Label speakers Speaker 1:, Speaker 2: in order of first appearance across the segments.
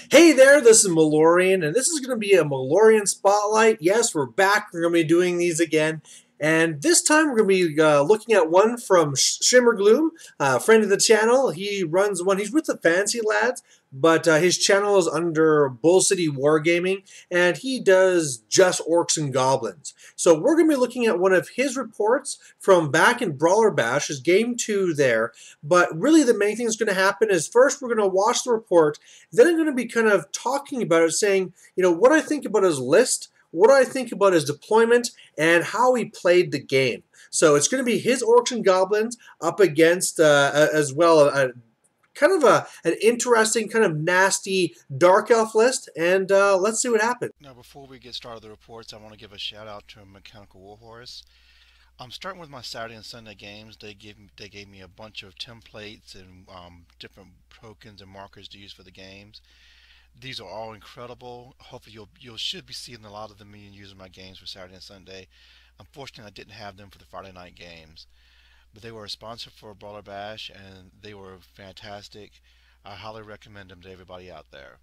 Speaker 1: Hey there, this is Malorian, and this is going to be a Malorian Spotlight. Yes, we're back. We're going to be doing these again. And this time we're going to be looking at one from Shimmergloom, a friend of the channel. He runs one, he's with the Fancy Lads, but his channel is under Bull City Wargaming, and he does just Orcs and Goblins. So we're going to be looking at one of his reports from back in Brawler Bash, his game 2 there. But really the main thing that's going to happen is first we're going to watch the report, then I'm going to be kind of talking about it, saying, what I think about his list, what I think about his deployment, and how he played the game. So it's going to be his Orcs and Goblins up against, as well, kind of an interesting, kind of nasty Dark Elf list, and let's see what happens.
Speaker 2: Now, before we get started with the reports, I want to give a shout out to Mechanical Warhorse. I'm starting with my Saturday and Sunday games. They gave me a bunch of templates and different tokens and markers to use for the games. These are all incredible. Hopefully, you should be seeing a lot of them being used in my games for Saturday and Sunday. Unfortunately, I didn't have them for the Friday night games, but they were a sponsor for Brawler Bash, and they were fantastic. I highly recommend them to everybody out there.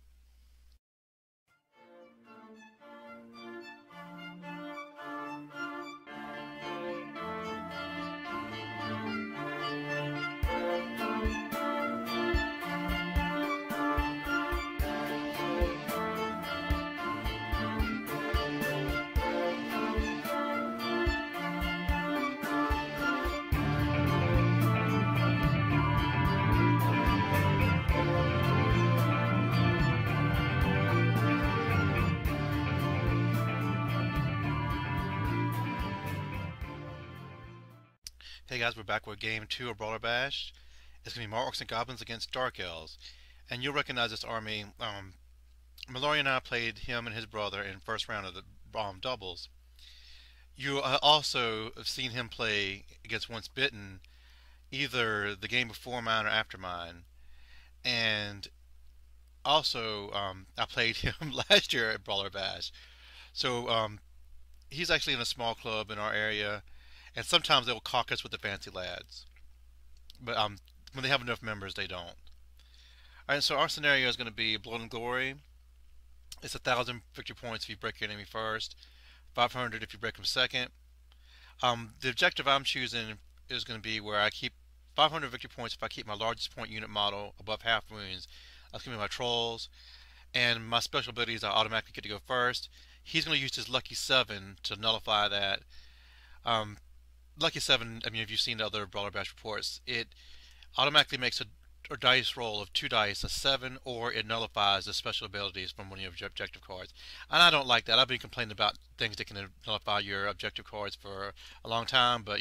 Speaker 2: Hey guys, we're back with game 2 of Brawler Bash. It's going to be more Orcs and Goblins against Dark Elves. And you'll recognize this army. Malorian and I played him and his brother in first round of the doubles. You also have seen him play against Once Bitten, either the game before mine or after mine. And also, I played him last year at Brawler Bash. So he's actually in a small club in our area, and sometimes they'll caucus with the fancy lads. But when they have enough members, they don't. All right, so our scenario is going to be Blood and Glory. It's 1,000 victory points if you break your enemy first, 500 if you break them second. The objective I'm choosing is going to be where I keep 500 victory points if I keep my largest point unit model above half wounds. That's going to be my trolls, and my special abilities I automatically get to go first. He's going to use his Lucky 7 to nullify that. Lucky 7, I mean, if you've seen the other Brawler Bash reports, it automatically makes a dice roll of 2 dice, a 7, or it nullifies the special abilities from one of your objective cards. And I don't like that. I've been complaining about things that can nullify your objective cards for a long time, but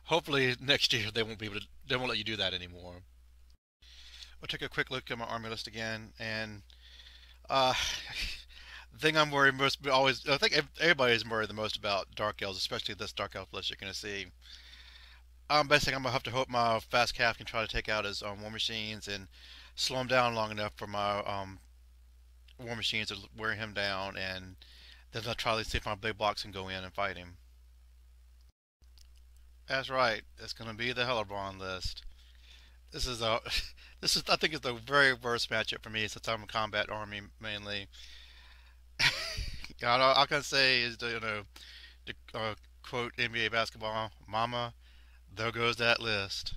Speaker 2: hopefully next year they won't let you do that anymore. We'll take a quick look at my army list again, and uh, the thing I'm worried most always, I think everybody is worried the most about Dark Elves, especially this Dark Elf list you're going to see. Basically, I'm gonna have to hope my fast calf can try to take out his war machines and slow him down long enough for my war machines to wear him down, and then I'll try to see if my big blocks can go in and fight him. That's right. It's gonna be the Hellerbron list. This is a this is I think it's the very worst matchup for me since I'm a combat army mainly. All I can say is the quote NBA basketball, "Mama, there goes that list."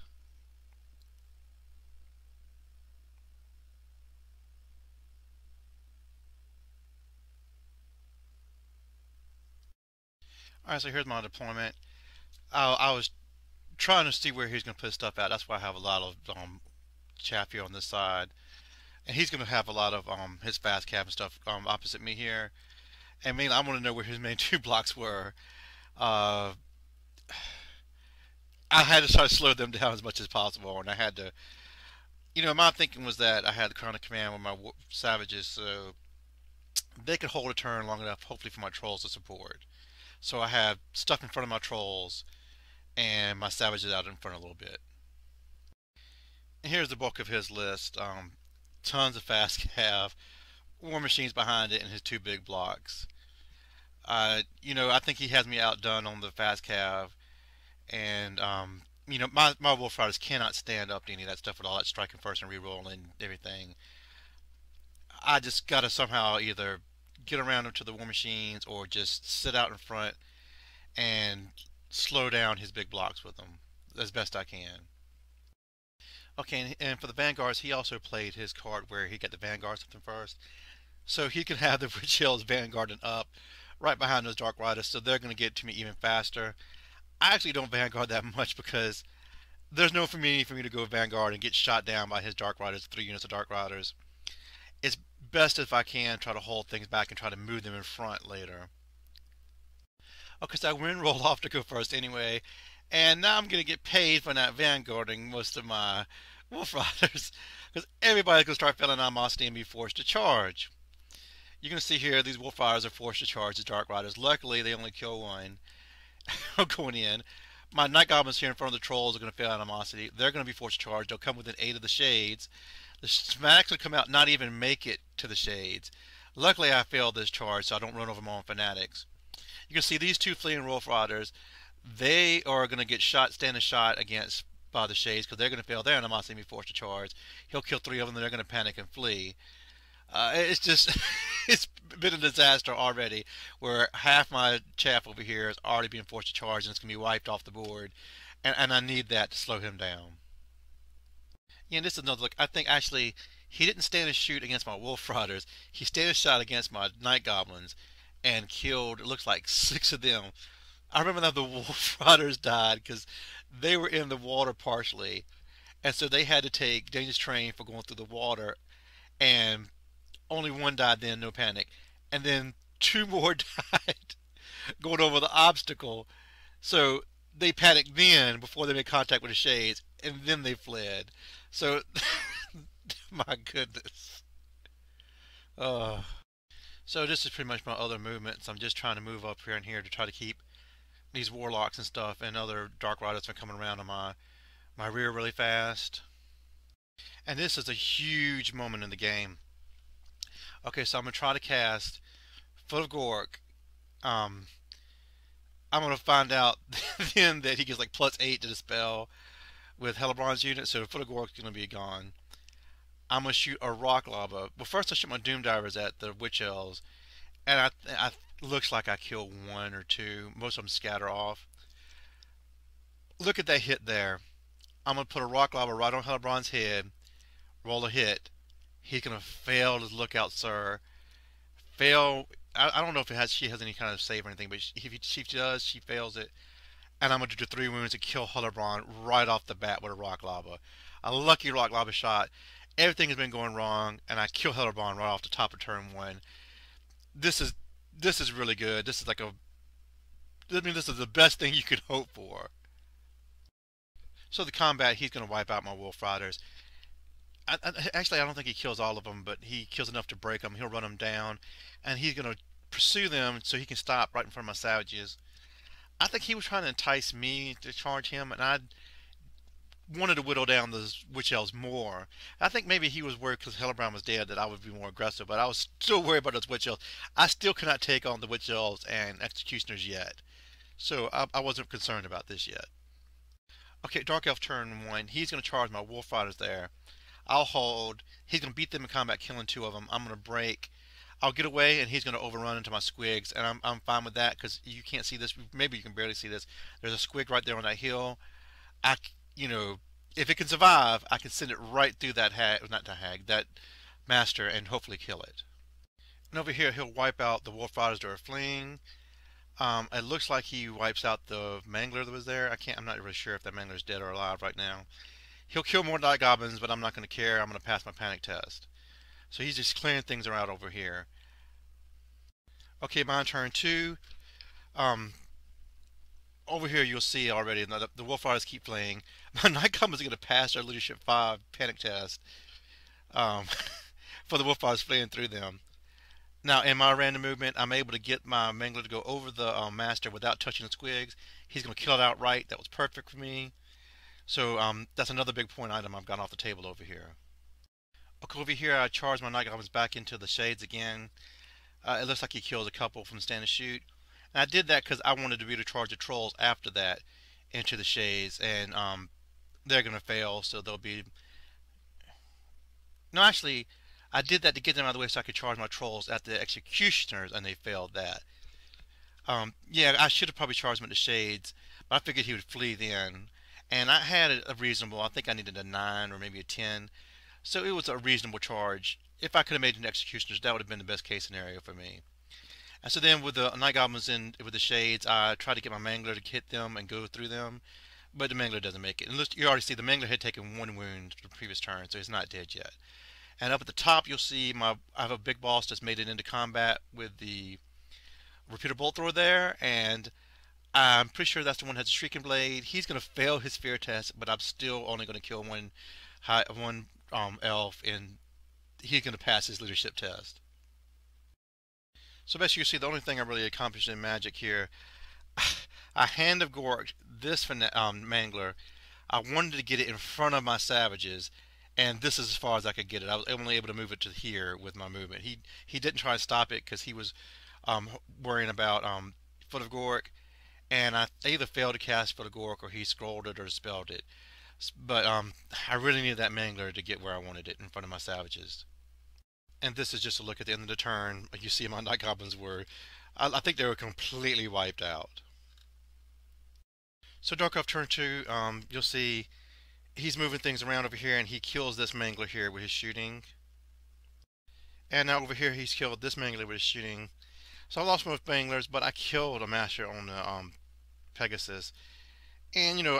Speaker 2: Alright, so here's my deployment. I was trying to see where he's going to put stuff at. That's why I have a lot of chaff here on this side. And he's going to have a lot of his fast cap and stuff opposite me here. And mainly, I want to know where his main 2 blocks were. Uh, I had to try to slow them down as much as possible, and I had to. My thinking was that I had the Crown of Command with my savages, so they could hold a turn long enough, hopefully, for my trolls to support. So I have stuff in front of my trolls, and my savages out in front a little bit. And here's the bulk of his list. Tons of fast cav, war machines behind it, and his 2 big blocks. I think he has me outdone on the fast cav, and my Wolf Riders cannot stand up to any of that stuff with all that striking first and reroll and everything. I just gotta somehow either get around him to the war machines or just sit out in front and slow down his big blocks with them as best I can. Okay, and for the Vanguards, he also played his card where he got the Vanguard something first. So he can have the Witch Hills Vanguarding up right behind those Dark Riders, so they're going to get to me even faster. I actually don't Vanguard that much because there's no for me to go Vanguard and get shot down by his Dark Riders, 3 units of Dark Riders. It's best if I can try to hold things back and try to move them in front later. Okay, so I win roll off to go first anyway, and now I'm going to get paid for not Vanguarding most of my Wolf Riders because everybody's going to start feeling animosity and be forced to charge. You can see here these Wolf Riders are forced to charge the Dark Riders. Luckily, they only kill one going in. My Night Goblins here in front of the Trolls are going to feel animosity. They're going to be forced to charge. They'll come within 8 of the Shades. The Smacks will come out, not even make it to the Shades. Luckily, I failed this charge, so I don't run over my own Fanatics. You can see these two fleeing Wolf Riders. They are going to get stand a shot against by the Shades because they're going to fail their animosity and be forced to charge. He'll kill 3 of them, and they're going to panic and flee. It's just, it's been a disaster already where half my chaff over here is already being forced to charge and it's going to be wiped off the board. And I need that to slow him down. Yeah, and this is another look. I think actually he didn't stand a shoot against my Wolf Riders. He stand a shot against my Night Goblins and killed, it looks like 6 of them. I remember that the Wolf Riders died because they were in the water partially. And so they had to take Dangerous Train for going through the water. And only one died then, no panic. And then 2 more died going over the obstacle. So they panicked then before they made contact with the Shades, and then they fled. So, my goodness. Uh, so this is pretty much my other movements. I'm just trying to move up here and here to try to keep these Warlocks and stuff and other Dark Riders from coming around on my rear really fast. And this is a huge moment in the game. Okay, so I'm going to try to cast Foot of Gork. Um, I'm going to find out then that he gets like +8 to the spell with Hellebron's unit, so Foot of Gork's going to be gone. I'm going to shoot a Rock Lava. Well, first I shoot my Doom Divers at the Witch Elves, and I looks like I kill 1 or 2. Most of them scatter off. Look at that hit there. I'm going to put a Rock Lava right on Hellebron's head, roll a hit. He's going to fail his Lookout Sir. Fail. I don't know if she has any kind of save or anything, but if she does, she fails it. And I'm going to do 3 wounds and kill Hellebron right off the bat with a Rock Lava. A lucky Rock Lava shot. Everything has been going wrong, and I kill Hellebron right off the top of turn 1. This is really good. This is like this is the best thing you could hope for. So the combat, he's going to wipe out my Wolf Riders. Actually, I don't think he kills all of them, but he kills enough to break them. He'll run them down, and he's going to pursue them so he can stop right in front of my Savages. I think he was trying to entice me to charge him, and I wanted to whittle down the Witch Elves more. I think maybe he was worried because Hellebron was dead that I would be more aggressive, but I was still worried about those Witch Elves. I still cannot take on the Witch Elves and Executioners yet, so I wasn't concerned about this yet. Okay, Dark Elf turn 1. He's going to charge my Wolf Riders there. I'll hold. He's going to beat them in combat, killing 2 of them. I'm going to break. I'll get away, and he's going to overrun into my squigs, and I'm fine with that because you can't see this. Maybe you can barely see this. There's a squig right there on that hill. You know, if it can survive, I can send it right through that that master, and hopefully kill it. And over here, he'll wipe out the Wolf Riders that are fleeing. It looks like he wipes out the Mangler that was there. I'm not really sure if that Mangler is dead or alive right now. He'll kill more Night Goblins, but I'm not going to care. I'm going to pass my panic test. So he's just clearing things around over here. Okay, my turn 2. Over here you'll see already the Wolf Riders keep playing. My Night Goblins are going to pass their Leadership 5 panic test um, for the Wolf Riders fleeing through them. Now, in my random movement, I'm able to get my Mangler to go over the Master without touching the squigs. He's going to kill it outright. That was perfect for me. So that's another big point item I've got off the table over here. Okay, over here I charge my Night Goblins back into the Shades again. It looks like he kills a couple from stand and shoot. And I did that because I wanted to be able to charge the Trolls after that into the Shades. And they're going to fail, so they'll be... No, actually, I did that to get them out of the way so I could charge my trolls at the executioners, and they failed that. Yeah, I should have probably charged him at the shades, but I figured he would flee then. And I had a reasonable, I think I needed a 9 or maybe a 10. So it was a reasonable charge. If I could have made an executioners, that would have been the best case scenario for me. And so then with the night goblins in with the shades, I tried to get my mangler to hit them and go through them, but the mangler doesn't make it. And you already see the mangler had taken 1 wound the previous turn, so he's not dead yet. And up at the top, you'll see I have a big boss that's made it into combat with the repeater bolt thrower there, and I'm pretty sure that's the one that has a shrieking blade. He's going to fail his fear test, but I'm still only going to kill one elf, and he's going to pass his leadership test. So basically, you see the only thing I really accomplished in Magic here, I Hand of Gork this mangler. I wanted to get it in front of my savages, and this is as far as I could get it. I was only able to move it to here with my movement. He didn't try to stop it because he was worrying about Foot of Gork, and I either failed to cast Foot of Gork or he scrolled it or spelled it. But I really needed that mangler to get where I wanted it in front of my savages. And this is just a look at the end of the turn. You see my night goblins were, I think they were completely wiped out. So Dark Elf turn 2, you'll see he's moving things around over here, and he kills this mangler here with his shooting. And now over here he's killed this mangler with his shooting. So I lost most manglers, but I killed a master on the Pegasus. And you know,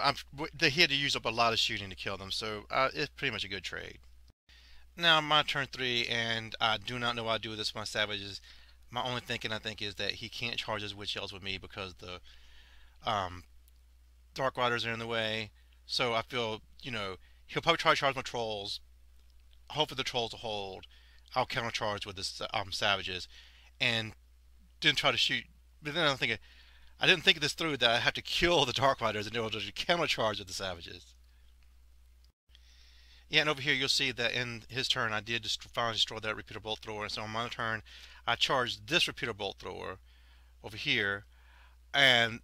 Speaker 2: he had to use up a lot of shooting to kill them, so it's pretty much a good trade. Now my turn 3, and I do not know what I do with this with my savages. My only thinking, I think, is that he can't charge his witch elves with me because the Dark Riders are in the way. So I feel, you know, he'll probably try to charge my trolls. Hopefully the trolls will hold. I'll countercharge with the savages, and then try to shoot. But then I'm thinking, I didn't think this through, that I have to kill the Dark Riders in order to countercharge with the savages. Yeah, and over here you'll see that in his turn I did finally destroy that repeater bolt thrower. And so on my turn I charged this repeater bolt thrower over here, and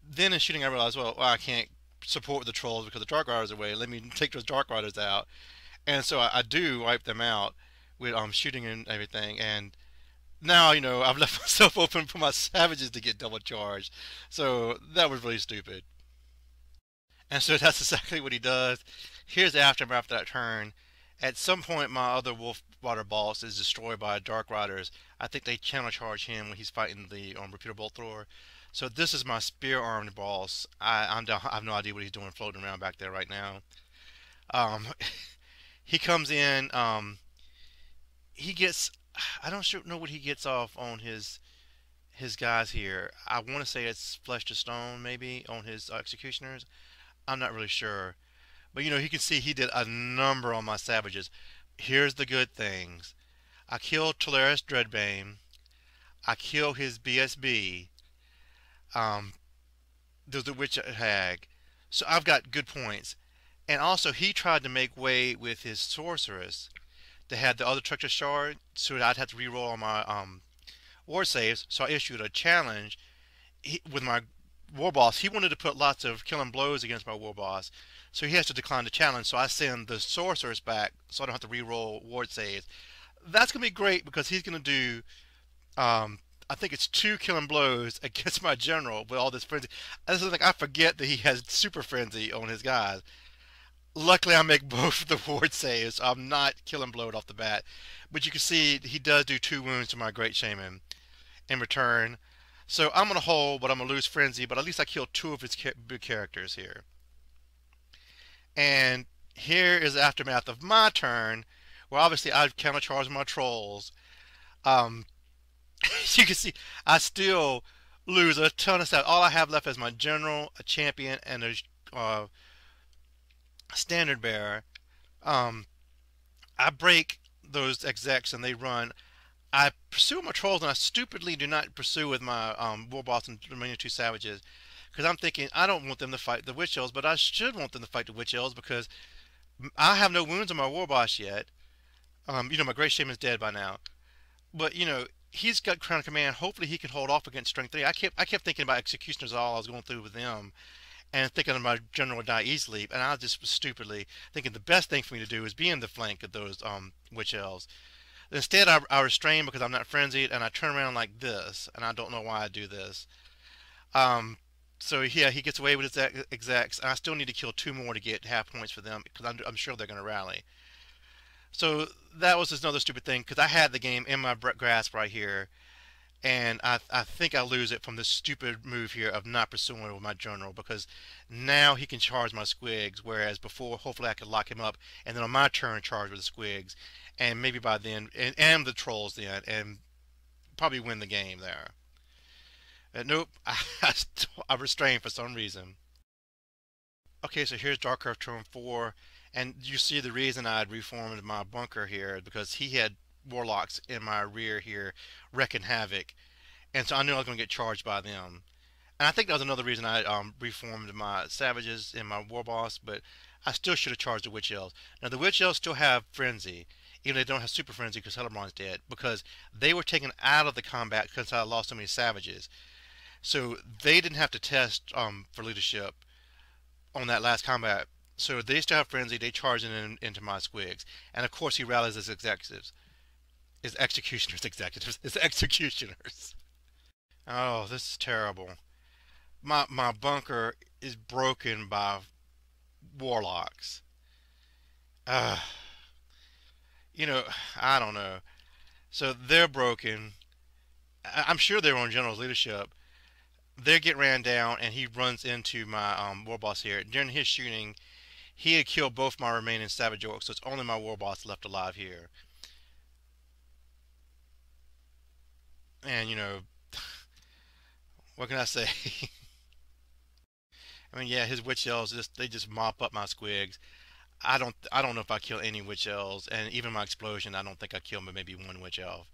Speaker 2: then in shooting I realized, well, I can't support the trolls because the Dark Riders are away. Let me take those Dark Riders out. And so I do wipe them out with shooting and everything. And now, you know, I've left myself open for my savages to get double charged. So that was really stupid. And so that's exactly what he does. Here's the aftermath of that turn. At some point, my other Wolf Rider boss is destroyed by Dark Riders. I think they channel charge him when he's fighting the repeater bolt thrower. So this is my spear armed boss. I have no idea what he's doing floating around back there right now. He comes in. He gets. I don't know what he gets off on his guys here. I want to say it's flesh to stone, maybe on his executioners. I'm not really sure. But you know, you can see he did a number on my savages. Here's the good things. I killed Talaris Dreadbane. I kill his BSB. There's the Witch Hag. So I've got good points. And also, he tried to make way with his Sorceress that had the other Treacherous Shard, so that I'd have to reroll on my ward saves. So I issued a challenge with my war boss. He wanted to put lots of killing blows against my war boss, so he has to decline the challenge. So I send the Sorceress back, so I don't have to re-roll ward saves. That's gonna be great because he's gonna do, I think it's 2 killing blows against my general with all this frenzy. This is like, I forget that he has super frenzy on his guys. Luckily, I make both of the ward saves, so I'm not killing blowed off the bat. But you can see he does do 2 wounds to my Great Shaman in return. So I'm going to hold, but I'm going to lose Frenzy, but at least I killed 2 of his big characters here. And here is the aftermath of my turn, where obviously I've countercharged my trolls. You can see I still lose a ton of stuff. All I have left is my general, a champion, and a standard bearer. I break those execs and they run. I pursue my trolls, and I stupidly do not pursue with my war boss and remaining 2 savages, because I'm thinking I don't want them to fight the witch elves, but I should want them to fight the witch elves because I have no wounds on my war boss yet. You know, my Great Shaman's dead by now, but you know, he's got Crown of Command. Hopefully he can hold off against Strength 3. I kept thinking about Executioners all I was going through with them, and thinking my general would die easily, and I was just stupidly thinking the best thing for me to do is be in the flank of those witch elves. Instead, I restrain because I'm not frenzied, and I turn around like this, and I don't know why I do this. Um, so yeah, he gets away with his execs, and I still need to kill two more to get half points for them because I'm sure they're going to rally. So that was another stupid thing because I had the game in my grasp right here, and I think I lose it from this stupid move here of not pursuing with my general because now he can charge my squigs, whereas before hopefully I could lock him up and then on my turn charge with the squigs, and maybe by then and the trolls then and probably win the game there. Nope, I restrained for some reason. Okay, so here's Dark Earth turn 4, and you see the reason I had reformed my bunker here because he had warlocks in my rear here wrecking havoc, and so I knew I was going to get charged by them. And I think that was another reason I reformed my savages in my war boss, but I still should have charged the witch elves. Now the witch elves still have frenzy, even though they don't have super frenzy because Hellebrand's dead, because they were taken out of the combat because I lost so many savages. So they didn't have to test for leadership on that last combat. So they still have frenzy. They charge into my squigs, and of course he rallies his executives, his executioners, executives, his executioners. Oh, this is terrible. My bunker is broken by warlocks. Uh, you know, I don't know. So they're broken. I'm sure they're on general's leadership. They get ran down, and he runs into my war boss here. During his shooting, he had killed both my remaining savage orcs, so it's only my war boss left alive here. And what can I say? I mean, yeah, his witch elves just mop up my squigs. I don't know if I kill any witch elves, and even my explosion, I don't think I killed maybe one witch elf.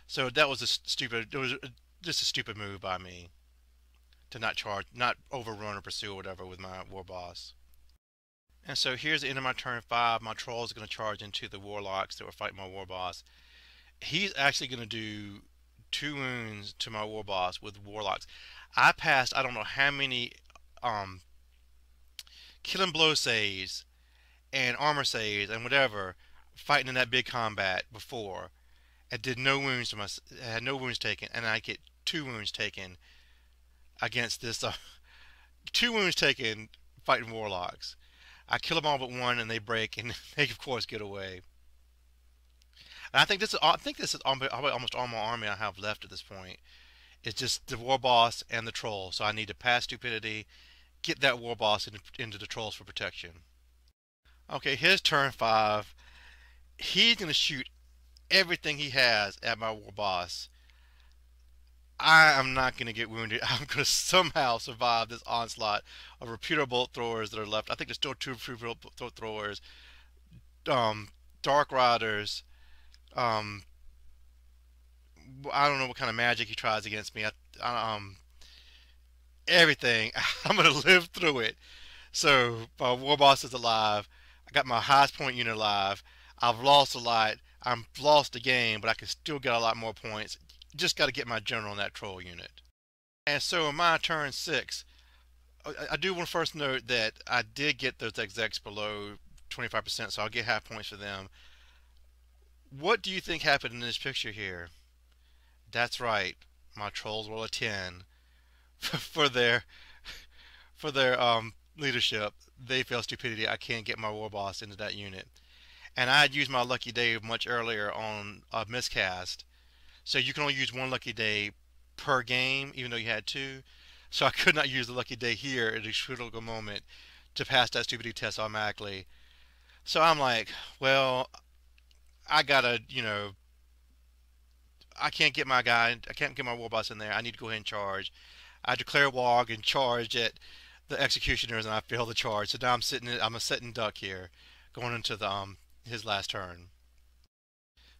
Speaker 2: So that was a stupid. It was just a stupid move by me to not charge, not overrun or pursue or whatever with my war boss. And so here's the end of my turn 5. My troll is going to charge into the warlocks that were fighting my war boss. He's actually going to do 2 wounds to my war boss with warlocks. I passed I don't know how many um, killing blow saves and armor saves and whatever fighting in that big combat before. I did no wounds to my I had no wounds taken, and I get 2 wounds taken against this 2 wounds taken fighting warlocks. I kill them all but one, and they break, and they of course get away. And I think this is almost all my army I have left at this point. It's just the war boss and the troll. So I need to pass stupidity, get that war boss into the trolls for protection. Okay, his turn 5. He's gonna shoot everything he has at my war boss. I am not going to get wounded. I'm going to somehow survive this onslaught of repeater bolt throwers that are left. I think there's still 2 throwers, um, dark riders. Um, I don't know what kind of magic he tries against me. Everything. I'm going to live through it. So my war boss is alive. I got my highest point unit alive. I've lost a lot. I've lost the game, but I can still get a lot more points. Just got to get my general in that troll unit. And so in my turn 6, I do want to first note that I did get those execs below 25%, so I'll get half points for them. What do you think happened in this picture here? That's right, my trolls roll a 10 for their leadership. They fail stupidity. I can't get my war boss into that unit. And I had used my lucky day much earlier on a miscast. So you can only use 1 lucky day per game, even though you had 2. So I could not use the lucky day here at a critical moment to pass that stupidity test automatically. So I'm like, well, I gotta, I can't get my guy, I can't get my war boss in there. I need to go ahead and charge. I declare war and charge at the executioners, and I fail the charge. So now I'm a sitting duck here, going into the his last turn.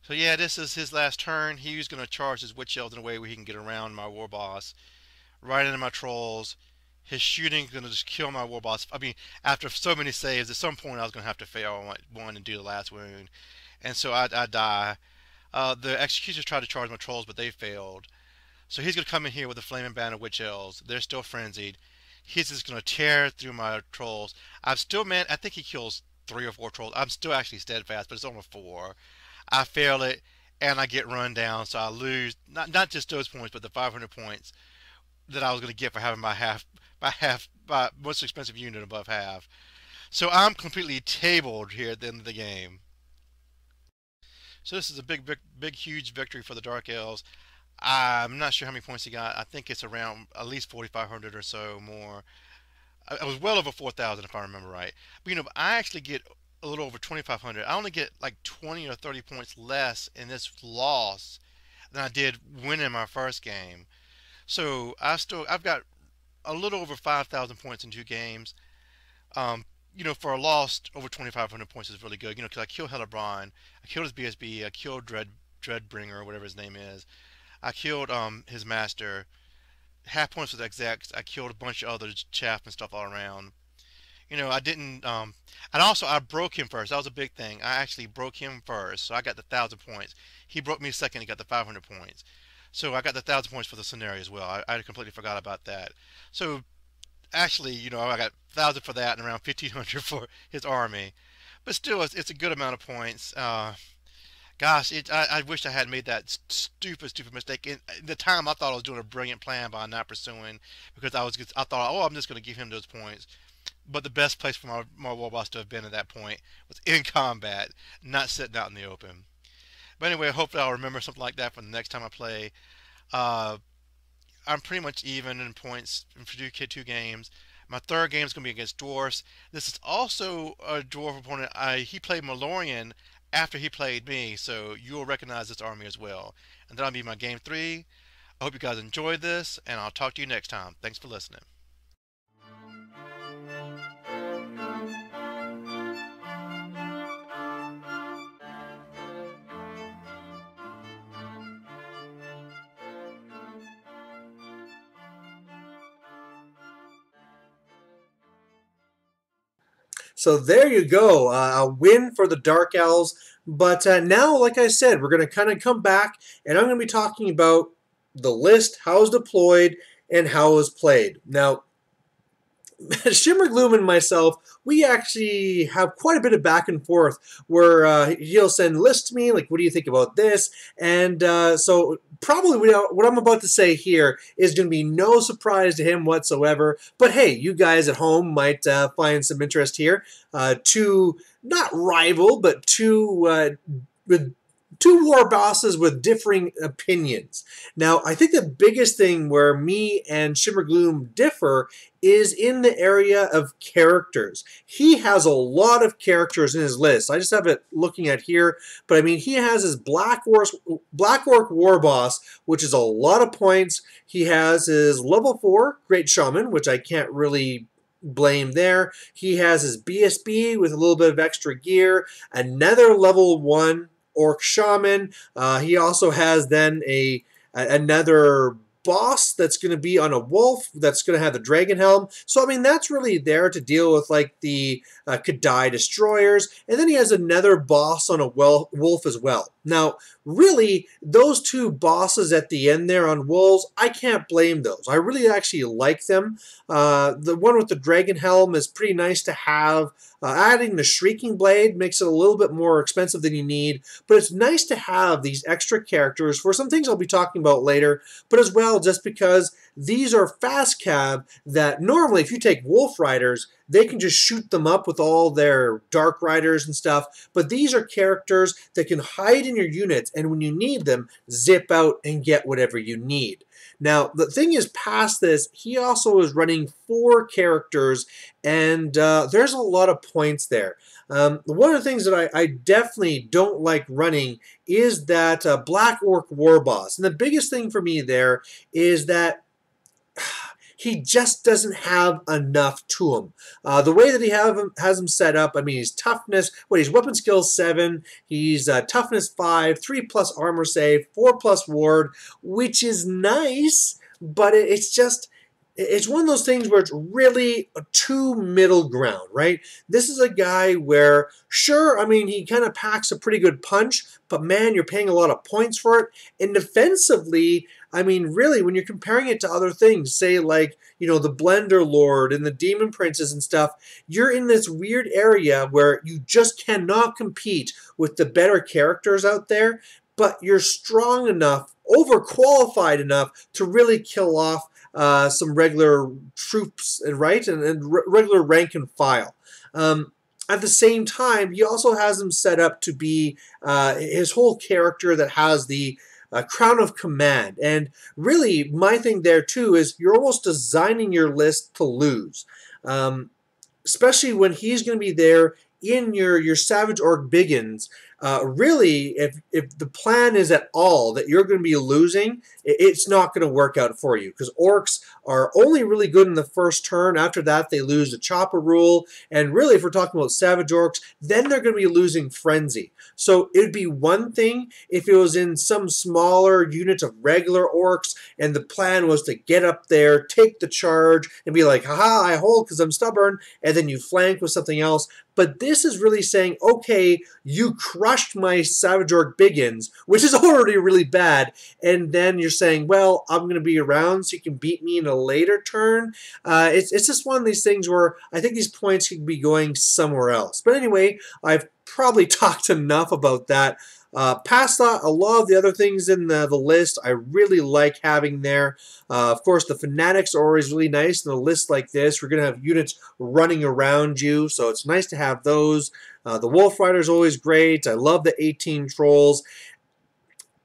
Speaker 2: So yeah, this is his last turn. He was going to charge his witch elves in a way where he can get around my war boss, right into my trolls. His shooting is going to just kill my war boss. I mean, after so many saves, at some point I was going to have to fail one and do the last wound, and so I die. The executioners tried to charge my trolls, but they failed. So he's going to come in here with a flaming band of witch elves. They're still frenzied. He's just going to tear through my trolls. I've still man. I think he kills 3 or 4 trolls. I'm still actually steadfast, but it's only 4. I fail it, and I get run down, so I lose not just those points, but the 500 points that I was going to get for having my most expensive unit above half. So I'm completely tabled here at the end of the game. So this is a big, huge victory for the Dark Elves. I'm not sure how many points he got. I think it's around at least 4,500 or so more. I was well over 4,000 if I remember right. But I actually get a little over 2,500. I only get like 20 or 30 points less in this loss than I did winning my first game. So I've got a little over 5,000 points in 2 games. Um, for a loss, over 2,500 points is really good. Because I killed Hellebron, I killed his BSB, I killed Dreadbringer, or whatever his name is. I killed his master. Half points with execs. I killed a bunch of other chaff and stuff all around. I didn't. And also I broke him first. That was a big thing. I actually broke him first, so I got the 1,000 points. He broke me second. He got the 500 points. So I got the 1,000 points for the scenario as well. I completely forgot about that. So actually, I got 1,000 for that and around 1,500 for his army. But still, it's a good amount of points. Gosh, I wish I hadn't made that stupid mistake. In the time, I thought I was doing a brilliant plan by not pursuing, because I thought, oh, I'm just going to give him those points. But the best place for my war boss to have been at that point was in combat, not sitting out in the open. But anyway, hopefully I'll remember something like that for the next time I play. Uh, I'm pretty much even in points for 2 games. My third game is going to be against dwarfs. This is also a dwarf opponent. He played Malorian after he played me, so you'll recognize this army as well. And that'll be my game 3. I hope you guys enjoyed this, and I'll talk to you next time. Thanks for listening.
Speaker 1: So there you go, a win for the Dark Elves. But now, like I said, we're going to kind of come back, and I'm going to be talking about the list, how it's deployed, and how it was played. Now, Shimmergloom and myself, we actually have quite a bit of back and forth where he'll send lists to me, like, what do you think about this? And so probably what I'm about to say here is going to be no surprise to him whatsoever. But hey, you guys at home might find some interest here. Two, not rival, but two war bosses with differing opinions. Now, I think the biggest thing where me and Shimmergloom differ is in the area of characters. He has a lot of characters in his list. I just have it looking at here, but I mean, he has his Black Orc War Boss, which is a lot of points. He has his level 4 Great Shaman, which I can't really blame there. He has his BSB with a little bit of extra gear, another level 1 Orc Shaman. He also has then another boss that's going to be on a wolf that's going to have the dragon helm. So, I mean, that's really there to deal with, like, the Kadai destroyers. And then he has another boss on a wolf as well. Now, really, those two bosses at the end there on wolves, I can't blame those. I really actually like them. The one with the dragon helm is pretty nice to have. Adding the Shrieking Blade makes it a little bit more expensive than you need, but it's nice to have these extra characters for some things I'll be talking about later, but as well just because these are fast cab that normally if you take Wolf Riders, they can just shoot them up with all their Dark Riders and stuff, but these are characters that can hide in your units, and when you need them, zip out and get whatever you need. Now, the thing is, past this, he also is running 4 characters, and there's a lot of points there. One of the things that I definitely don't like running is that Black Orc War Boss. And the biggest thing for me there is that he just doesn't have enough to him. The way that he has him set up, I mean, he's toughness, he's weapon skill 7, he's toughness 5, 3+ armor save, 4+ ward, which is nice, but it's one of those things where it's really a two middle ground, right? This is a guy where, sure, I mean, he kind of packs a pretty good punch, but man, you're paying a lot of points for it. And defensively, I mean, really, when you're comparing it to other things, say like, the Blender Lord and the Demon Princes and stuff, you're in this weird area where you just cannot compete with the better characters out there. but you're strong enough, overqualified enough to really kill off some regular troops, right, and regular rank and file. At the same time, he also has him set up to be his whole character that has the crown of command. And really, my thing there too is you're almost designing your list to lose. Um, Especially when he's going to be there in your Savage Orc Biggins. Really, if the plan is at all that you're going to be losing, it's not going to work out for you because Orcs are only really good in the first turn. After that, they lose the Chopper rule. And really, if we're talking about Savage Orcs, then they're going to be losing Frenzy. So it'd be one thing if it was in some smaller unit of regular Orcs and the plan was to get up there, take the charge, and be like, haha, I hold because I'm stubborn, and then you flank with something else. But this is really saying, okay, you crushed my Savage Orc Biggins, which is already really bad, and then you're saying, well, I'm going to be around so you can beat me in a later turn. It's just one of these things where I think these points could be going somewhere else. But anyway, I've probably talked enough about that. Past that, a lot of the other things in the list I really like having there. Of course, the Fanatics are always really nice in a list like this. We're going to have units running around you, so it's nice to have those. The Wolf Rider is always great. I love the 18 Trolls.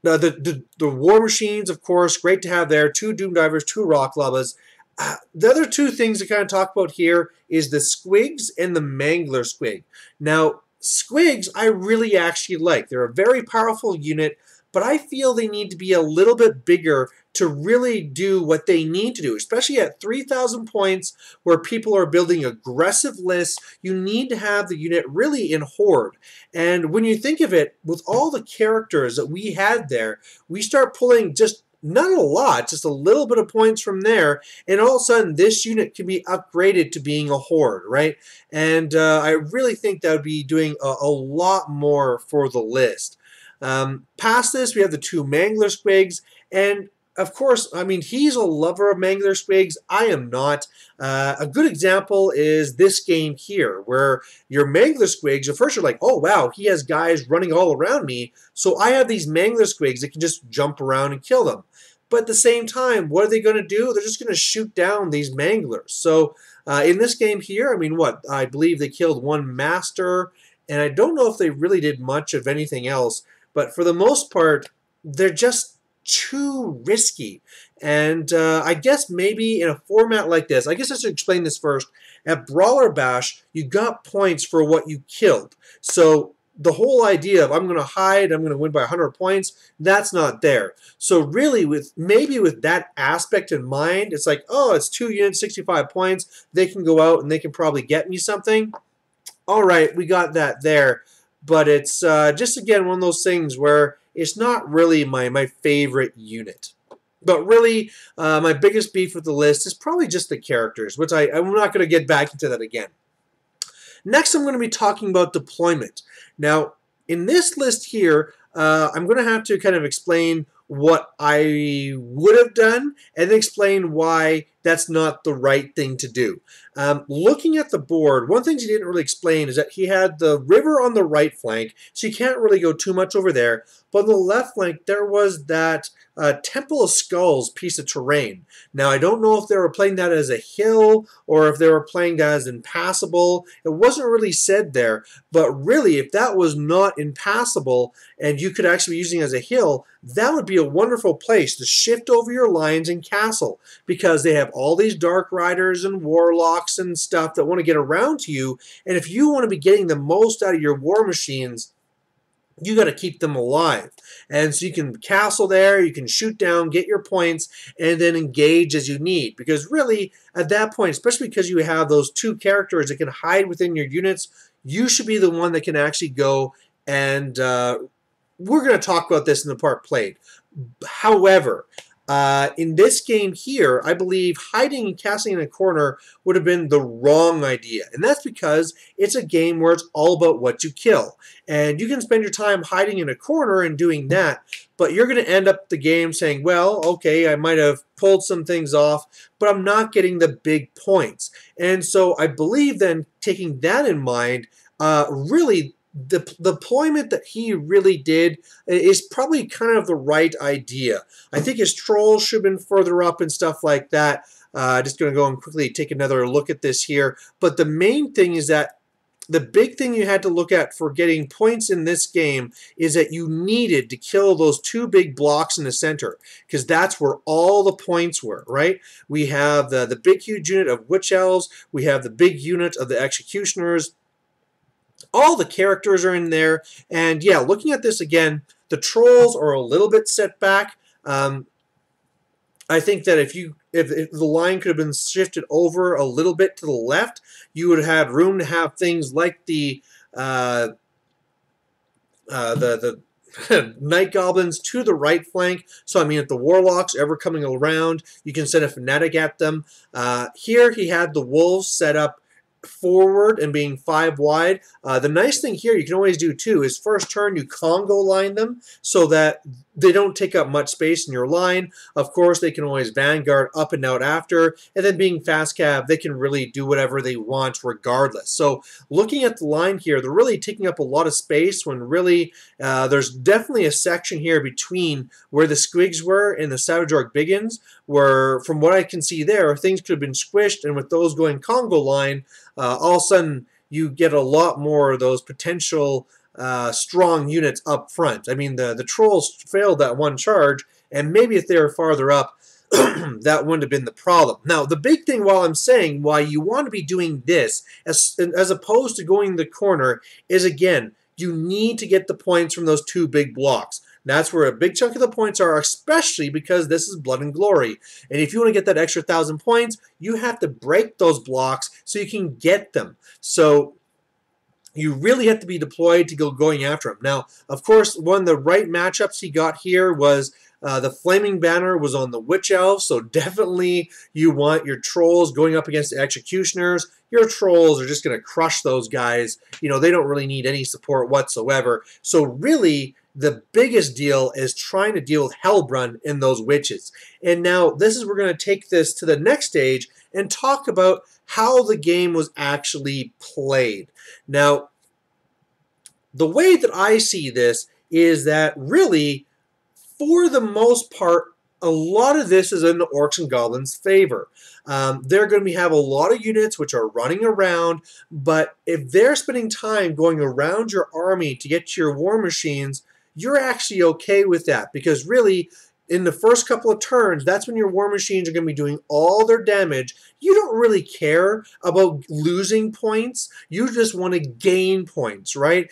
Speaker 1: The War Machines, of course, great to have there. 2 Doom Divers, 2 Rock Llamas. The other 2 things to kind of talk about here is the Squigs and the Mangler Squig. Now, Squigs I really actually like. They're a very powerful unit, but I feel they need to be a little bit bigger to really do what they need to do, especially at 3,000 points where people are building aggressive lists. You need to have the unit really in Horde. And when you think of it, with all the characters that we had there, we start pulling just not a lot, just a little bit of points from there, and all of a sudden this unit can be upgraded to being a Horde, right? And I really think that would be doing a lot more for the list. Past this, we have the 2 Mangler Squigs, and of course, I mean, he's a lover of Mangler Squigs. I am not. A good example is this game here, where your Mangler Squigs, at first you're like, oh wow, he has guys running all around me, so I have these Mangler Squigs that can just jump around and kill them. But at the same time, what are they going to do? They're just going to shoot down these Manglers. So in this game here, I mean, what? I believe they killed 1 Master, and I don't know if they really did much of anything else, but for the most part, they're just too risky. And I guess maybe in a format like this, I guess I should explain this first. At Brawler Bash, you got points for what you killed. So the whole idea of I'm going to hide, I'm going to win by 100 points, that's not there. So really, maybe with that aspect in mind, it's like, oh, it's 2 units, 65 points. They can go out and they can probably get me something. All right, we got that there. But it's just, again, one of those things where it's not really my favorite unit. But really, my biggest beef with the list is probably just the characters, which I'm not going to get back into that again. Next, I'm going to be talking about deployment. Now, in this list here, I'm going to have to kind of explain what I would have done and then explain why that's not the right thing to do. Looking at the board, one thing he didn't really explain is that he had the river on the right flank, so you can't really go too much over there. But on the left flank, there was that Temple of Skulls piece of terrain. Now, I don't know if they were playing that as a hill or if they were playing that as impassable. It wasn't really said there, but really, if that was not impassable and you could actually be using it as a hill, that would be a wonderful place to shift over your lines and castle, because they have all these Dark Riders and Warlocks and stuff that want to get around to you, and if you want to be getting the most out of your War Machines, you got to keep them alive. And so you can castle there, you can shoot down, get your points, and then engage as you need. Because really, at that point, especially because you have those 2 characters that can hide within your units, you should be the one that can actually go and we're going to talk about this in the part played. However, in this game here, I believe hiding and castling in a corner would have been the wrong idea. And that's because it's a game where it's all about what you kill. And you can spend your time hiding in a corner and doing that, but you're going to end up the game saying, well, okay, I might have pulled some things off, but I'm not getting the big points. And so I believe then, taking that in mind, really the deployment that he really did is probably kind of the right idea. I think his trolls should have been further up and stuff like that. Just going to go and quickly take another look at this here. But the main thing is that the big thing you had to look at for getting points in this game is that you needed to kill those two big blocks in the center, because that's where all the points were, right? We have the big huge unit of Witch Elves, we have the big unit of the Executioners, all the characters are in there, and yeah, looking at this again, the trolls are a little bit set back. I think that if the line could have been shifted over a little bit to the left, you would have had room to have things like the night goblins to the right flank. So I mean, if the warlocks are ever coming around, you can send a fanatic at them. Here he had the wolves set up forward and being 5 wide. The nice thing here you can always do too is first turn you Congo line them so that they don't take up much space in your line. Of course, they can always vanguard up and out after, and then being fast cab, they can really do whatever they want regardless. So looking at the line here, they're really taking up a lot of space when really there's definitely a section here between where the squigs were and the Savage Orc Biggins, where from what I can see there, things could have been squished, and with those going Congo line, all of a sudden you get a lot more of those potential strong units up front. I mean, the trolls failed that one charge, and maybe if they were farther up, that wouldn't have been the problem. Now, the big thing while I'm saying why you want to be doing this as opposed to going the corner is, again, you need to get the points from those two big blocks. That's where a big chunk of the points are, especially because this is Blood and Glory. And if you want to get that extra 1,000 points, you have to break those blocks so you can get them. So you really have to be deployed to go going after him. Now, of course, one of the right matchups he got here was the Flaming Banner was on the Witch Elves, so definitely you want your trolls going up against the Executioners. Your trolls are just going to crush those guys. You know, they don't really need any support whatsoever. So really, the biggest deal is trying to deal with Hellbrun and those witches. And now this is, we're going to take this to the next stage and talk about how the game was actually played. Now, the way that I see this is that really, for the most part, a lot of this is in the Orcs and Goblins' favor. They're going to have a lot of units which are running around, but if they're spending time going around your army to get to your war machines, you're actually okay with that, because really, in the first couple of turns, that's when your war machines are going to be doing all their damage. You don't really care about losing points. You just want to gain points, right?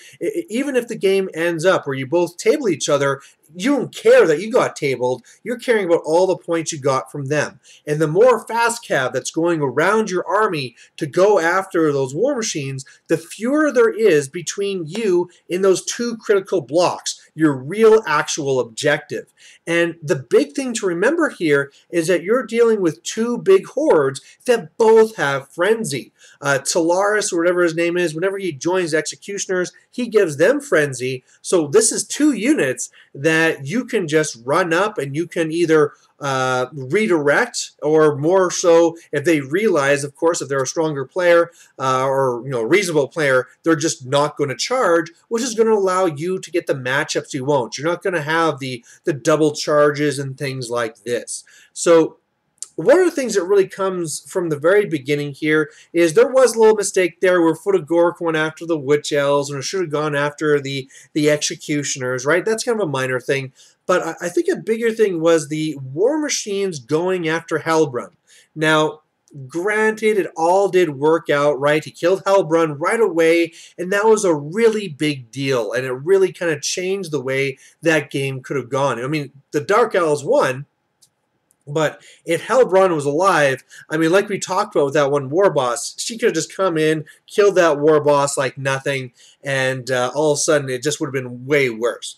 Speaker 1: Even if the game ends up where you both table each other, you don't care that you got tabled. You're caring about all the points you got from them. And the more fast cab that's going around your army to go after those war machines, the fewer there is between you in those two critical blocks, your real actual objective. And the big thing to remember here is that you're dealing with two big hordes that both have frenzy. Talaris, or whatever his name is, whenever he joins Executioners, he gives them frenzy. So this is two units that you can just run up, and you can either redirect, or more so if they realize, of course, if they're a stronger player or reasonable player, they're just not going to charge, which is going to allow you to get the matchups you want. You're not going to have the double charges and things like this. So one of the things that really comes from the very beginning here is there was a little mistake there where Foot of Gork went after the Witch Elves, and it should have gone after the Executioners, right? That's kind of a minor thing. But I think a bigger thing was the War Machines going after Hellbrun. Now, granted, it all did work out, right? He killed Hellbrun right away, and that was a really big deal, and it really kind of changed the way that game could have gone. I mean, the Dark Elves won, but if Hellbrun was alive, I mean, like we talked about with that one war boss, she could have just come in, killed that war boss like nothing, and all of a sudden it just would have been way worse.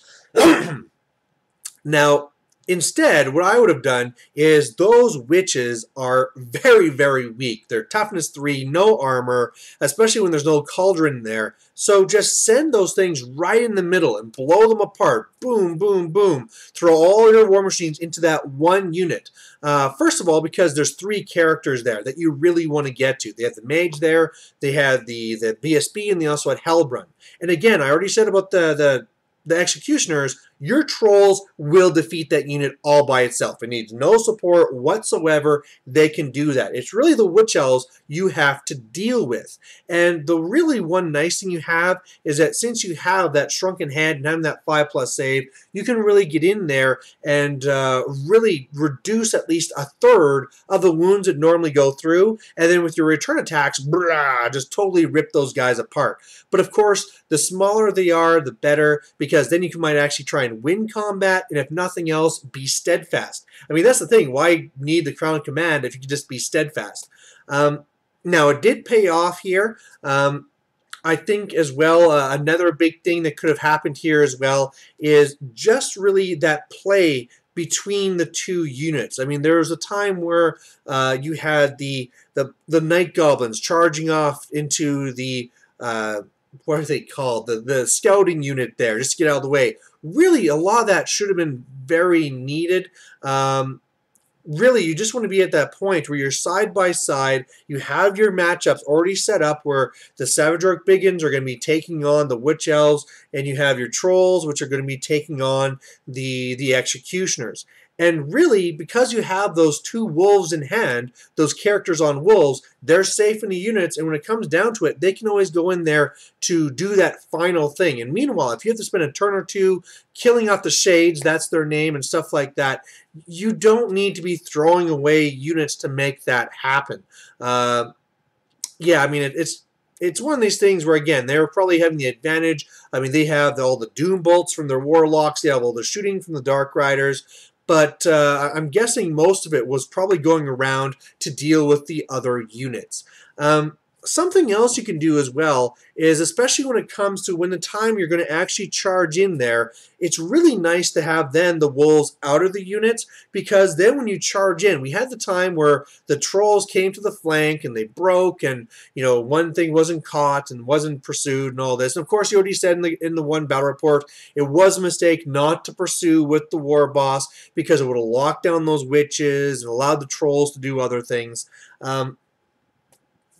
Speaker 1: Now, Instead, what I would have done is those witches are very, very weak. They're toughness 3, no armor, especially when there's no cauldron there. So just send those things right in the middle and blow them apart. Boom, boom, boom. Throw all your war machines into that one unit. First of all, because there's 3 characters there that you really want to get to. They have the mage there, they have the BSB, and they also had Hellbrun. And again, I already said about the executioners, your trolls will defeat that unit all by itself. It needs no support whatsoever. They can do that. It's really the witch elves you have to deal with. And the really one nice thing you have is that since you have that shrunken head and having that 5+ save, you can really get in there and really reduce at least a third of the wounds that normally go through. And then with your return attacks, just totally rip those guys apart. But of course, the smaller they are, the better, because then you might actually try and win combat, and if nothing else, be steadfast. I mean, that's the thing. Why need the Crown Command if you can just be steadfast? Now, it did pay off here. I think as well, another big thing that could have happened here as well is just really that play between the 2 units. I mean, there was a time where you had the Night Goblins charging off into the what are they called? The scouting unit there, just to get out of the way. Really, a lot of that should have been very needed. Really, you just want to be at that point where you're side by side. You have your matchups already set up where the Savage Orc Biggins are going to be taking on the Witch Elves, and you have your Trolls, which are going to be taking on the Executioners. And really, because you have those 2 wolves in hand, those characters on wolves, they're safe in the units, and when it comes down to it, they can always go in there to do that final thing. And meanwhile, if you have to spend a turn or 2 killing off the Shades, that's their name, and stuff like that, you don't need to be throwing away units to make that happen. Yeah, I mean, it's one of these things where, again, they're probably having the advantage. I mean, they have all the Doom Bolts from their Warlocks, they have all the shooting from the Dark Riders, but I'm guessing most of it was probably going around to deal with the other units. Something else you can do as well is, especially when it comes to when the time you're going to actually charge in there, it's really nice to have then the wolves out of the units, because then when you charge in, we had the time where the trolls came to the flank and they broke, and one thing wasn't caught and wasn't pursued and all this. And of course, you already said in the one battle report, it was a mistake not to pursue with the war boss because it would have locked down those witches and allowed the trolls to do other things.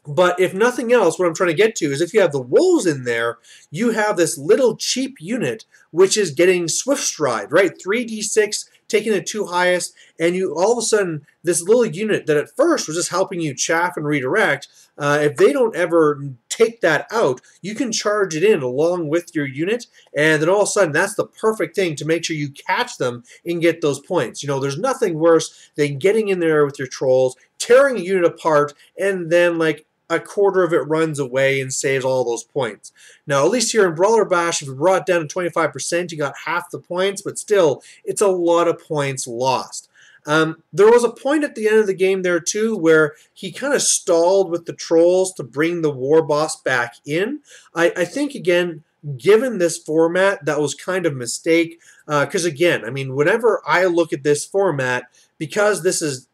Speaker 1: But if nothing else, what I'm trying to get to is if you have the wolves in there, you have this little cheap unit which is getting Swift Stride, right? 3d6, taking the 2 highest, and you all of a sudden, this little unit that at first was just helping you chaff and redirect, if they don't ever take that out, you can charge it in along with your unit, and then all of a sudden, that's the perfect thing to make sure you catch them and get those points. There's nothing worse than getting in there with your trolls, tearing a unit apart, and then like a quarter of it runs away and saves all those points. Now, at least here in Brawler Bash, if you brought it down to 25%, you got half the points, but still, it's a lot of points lost. There was a point at the end of the game there, too, where he kind of stalled with the trolls to bring the war boss back in. I think, again, given this format, that was kind of a mistake. Because, again, I mean, whenever I look at this format, because this is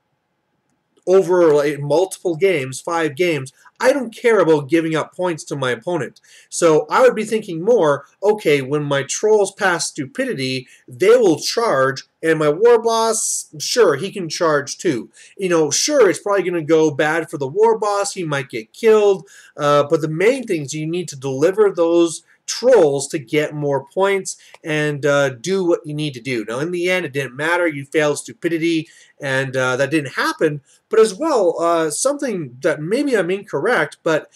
Speaker 1: over like multiple games, 5 games, I don't care about giving up points to my opponent. So I would be thinking more, okay, when my trolls pass stupidity, they will charge, and my war boss, sure, he can charge too. Sure, it's probably going to go bad for the war boss, he might get killed, but the main thing is you need to deliver those trolls to get more points and do what you need to do. Now, in the end, it didn't matter. You failed stupidity, and that didn't happen. But as well, something that maybe I'm incorrect, but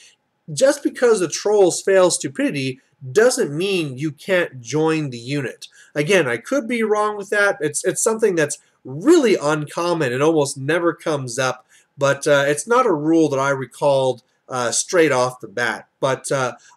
Speaker 1: just because the trolls fail stupidity doesn't mean you can't join the unit. Again, I could be wrong with that. It's something that's really uncommon. It almost never comes up, but it's not a rule that I recalled straight off the bat. But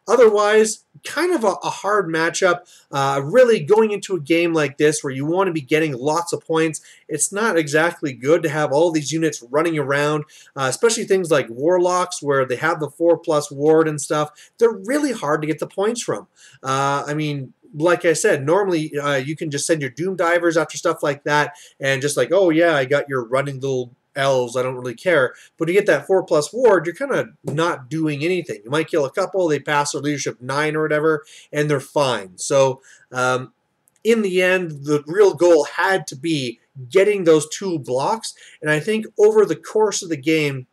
Speaker 1: otherwise, kind of a hard matchup. Really going into a game like this where you want to be getting lots of points, it's not exactly good to have all these units running around, especially things like Warlocks where they have the 4+ ward and stuff. They're really hard to get the points from. I mean, like I said, normally you can just send your Doom Divers after stuff like that, and just like, oh yeah, I got your running little elves, I don't really care. But to get that 4+ ward, you're kind of not doing anything. You might kill a couple, they pass their leadership 9 or whatever, and they're fine. So in the end, the real goal had to be getting those 2 blocks, and I think over the course of the game,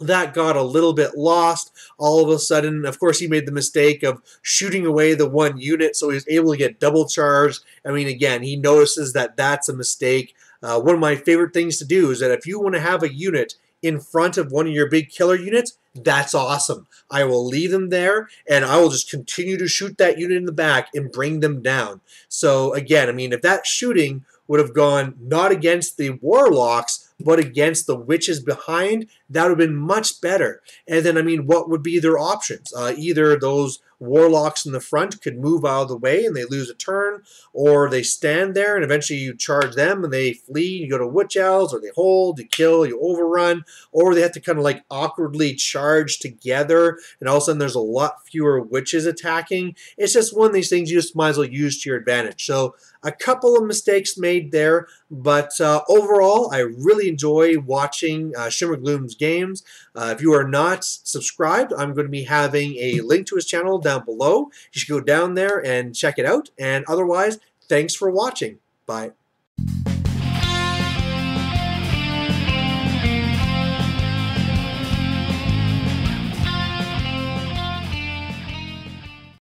Speaker 1: that got a little bit lost. All of a sudden, of course, he made the mistake of shooting away the 1 unit, so he was able to get double charged. I mean, again, he notices that that's a mistake. One of my favorite things to do is that if you want to have a unit in front of one of your big killer units, that's awesome. I will leave them there, and I will just continue to shoot that unit in the back and bring them down. So again, I mean, if that shooting would have gone not against the warlocks, but against the witches behind, that would have been much better. And then, I mean, what would be their options? Either those warlocks in the front could move out of the way and they lose a turn, or they stand there and eventually you charge them and they flee, you go to witch elves, or they hold, you kill, you overrun, or they have to kind of like awkwardly charge together, and all of a sudden there's a lot fewer witches attacking. It's just one of these things you just might as well use to your advantage. So a couple of mistakes made there, but overall, I really enjoy watching Shimmergloom's games. If you are not subscribed, I'm going to be having a link to his channel down below. You should go down there and check it out. And otherwise, thanks for watching. Bye.